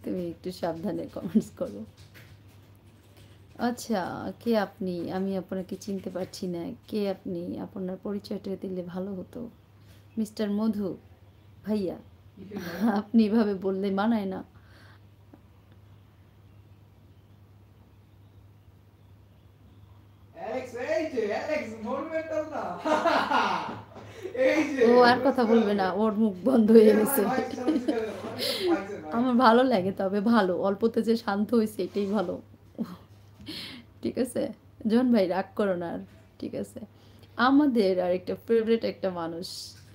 তুমি একটু সাবধানে কমেন্টস করো। আচ্ছা, কে আপনি? আমি আপনাকে চিনতে পারছি না। কে আপনি? আপনার পরিচয়টা দিলে ভালো হতো। মিস্টার মধু ভাইয়া, আপনি এভাবে বললে মানায় না। ও আর কথা বলবে না, ওর মুখ বন্ধ হয়ে গেছে। আমার ভালো লাগে, তবে ভালো অল্পতে যে শান্ত হয়েছে এটাই ভালো। ঠিক আছে জন ভাই, রাগ করো না আর। ঠিক আছে, আমাদের আরেকটা ফেভারিট একটা মানুষ,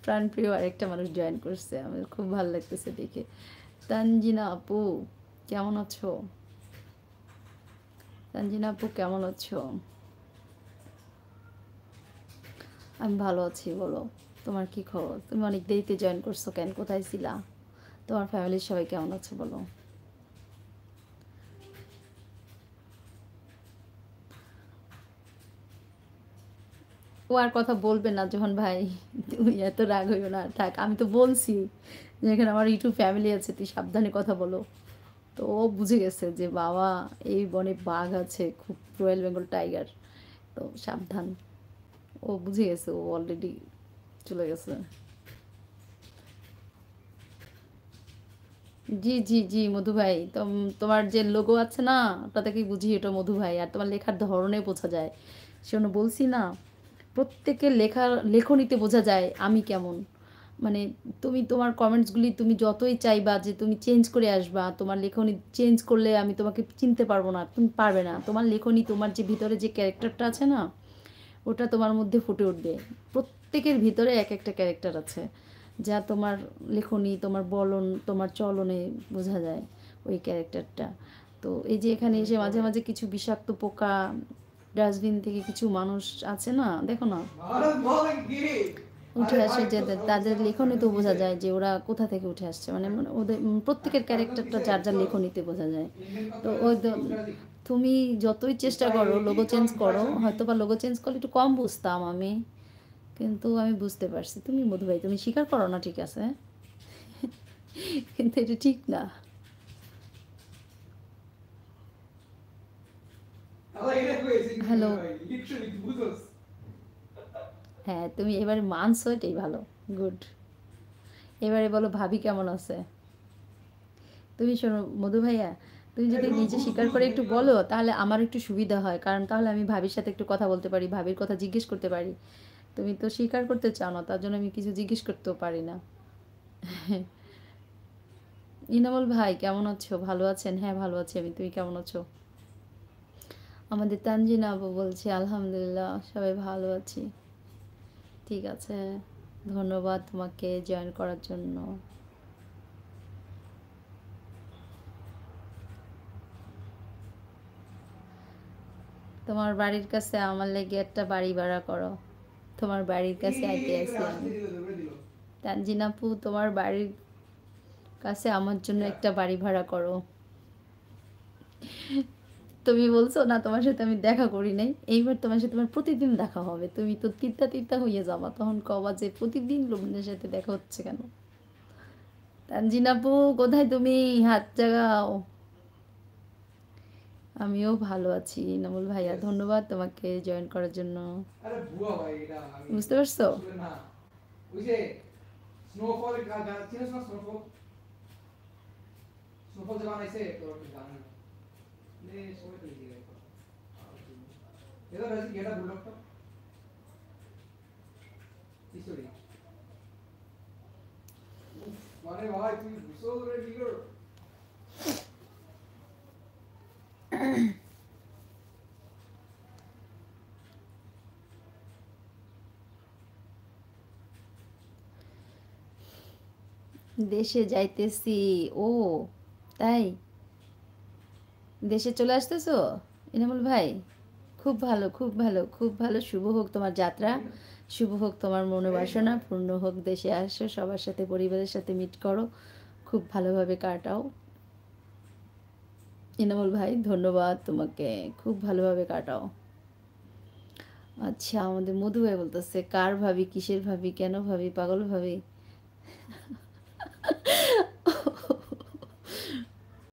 প্রাণপ্রিয় আরেকটা মানুষ জয়েন করছে, আমার খুব ভালো লাগতেছে দেখে। তানজিনা আপু, কেমন আছো? তানজিনা আপু কেমন আছো? আমি ভালো আছি, বলো তোমার কি খবর? তুমি অনেক দেরিতে জয়েন করছো কেন? কোথায় ছিলা? তোমার ফ্যামিলির সবাই কেমন আছে বলো? ও আর কথা বলবে না জোহন ভাই, তুমি এত রাগ হইও না, থাক। আমি তো বলছি যে এখানে আমার ইউটিউব ফ্যামিলি আছে, তুই সাবধানে কথা বলো। তো ও বুঝে গেছে যে বাবা, এই বনে বাঘ আছে, খুব রয়্যাল বেঙ্গল টাইগার, তো সাবধান। ও বুঝে গেছে, ও অলরেডি চলে গেছে। জি জি জি মধু ভাই, তোমার যে লোগো আছে না, ওটা থেকেই বুঝি এটা মধু ভাই। আর তোমার লেখার ধরনে বোঝা যায়, সেজন্য বলছি না, প্রত্যেকের লেখার লেখনীতে বোঝা যায় আমি কেমন। মানে তুমি তোমার কমেন্টসগুলি তুমি যতই চাইবা যে তুমি চেঞ্জ করে আসবা, তোমার লেখনী চেঞ্জ করলে আমি তোমাকে চিনতে পারবো না, তুমি পারবে না। তোমার লেখনী, তোমার যে ভিতরে যে ক্যারেক্টারটা আছে না, ওটা তোমার মধ্যে ফুটে উঠবে। প্রত্যেকের ভিতরে এক একটা ক্যারেক্টার আছে, যা তোমার লেখনী, তোমার বলন, তোমার চলনে বোঝা যায় ওই ক্যারেক্টারটা। তো এই যে এখানে এসে মাঝে মাঝে কিছু বিষাক্ত পোকা, ডাস্টবিন থেকে কিছু মানুষ আছে না, দেখো না, উঠে আসে, যে তাদের লেখনীতে বোঝা যায় যে ওরা কোথা থেকে উঠে আসছে। মানে মানে ওদের প্রত্যেকের ক্যারেক্টারটা যার যার লেখনীতে বোঝা যায়। তো ওই তুমি যতই চেষ্টা করো লোগো চেঞ্জ করো, হয়তো বা লোগো চেঞ্জ করলে একটু কম বুঝতাম আমি, কিন্তু আমি বুঝতে পারছি তুমি মধু ভাই, তুমি স্বীকার করো না, ঠিক আছে, কিন্তু এটা ঠিক না। হ্যালো, হ্যাঁ তুমি এবারে মানছো, এটাই ভালো, গুড। এবারে বলো ভাবি কেমন আছে? তুমি শোনো মধু ভাইয়া, তুমি যদি নিজে স্বীকার করে একটু বলো তাহলে আমার একটু সুবিধা হয়, কারণ তাহলে আমি ভাবির সাথে একটু কথা বলতে পারি, ভাবির কথা জিজ্ঞেস করতে পারি। তুমি তো স্বীকার করতে চাও না, তার জন্য আমি কিছু জিজ্ঞেস করতেও পারি না। ইনামুল ভাই কেমন আছো? ভালো আছেন? হ্যাঁ ভালো আছি আমি, তুমি কেমন আছো? আমাদের তানজিনা আপু বলছি আলহামদুলিল্লাহ সবাই ভালো আছি। ঠিক আছে, ধন্যবাদ তোমাকে জয়েন করার জন্য। তোমার বাড়ির কাছে আমার লেগে একটা বাড়ি ভাড়া করো, তোমার বাড়ির কাছে আইতে আছি আমি। তানজিনা আপু, তোমার বাড়ির কাছে আমার জন্য একটা বাড়ি ভাড়া করো। তুমি বলছো না তোমার সাথে আমি দেখা করি নাই, এইবার তোমার সাথে তোমার প্রতিদিন দেখা হবে, তুমি তো তিতা তিতা হয়ে যাবা, তখন কবা যে প্রতিদিন লোকজনের সাথে দেখা হচ্ছে কেন। তানজিনা আপু, কোথায় তুমি? হাত জাগাও। আমিও ভালো আছি নামুল ভাইয়া, ধন্যবাদ তোমাকে জয়েন করার জন্য। বুঝতে পারছো? দেশে যাইতেছি। ও তাই, দেশে চলে আসতেছো ইনামুল ভাই? খুব ভালো, খুব ভালো, খুব ভালো, শুভ হোক তোমার যাত্রা, শুভ হোক তোমার মনোবাসনা পূর্ণ হোক, দেশে আসো, সবার সাথে পরিবারের সাথে মিট করো, খুব ভালোভাবে কাটাও। ইনামুল ভাই ধন্যবাদ তোমাকে, খুব ভালোভাবে কাটাও। আচ্ছা, আমাদের মধু ভাই বলতেছে কার ভাবি, কিসের ভাবি, কেন ভাবি, পাগল ভাবি?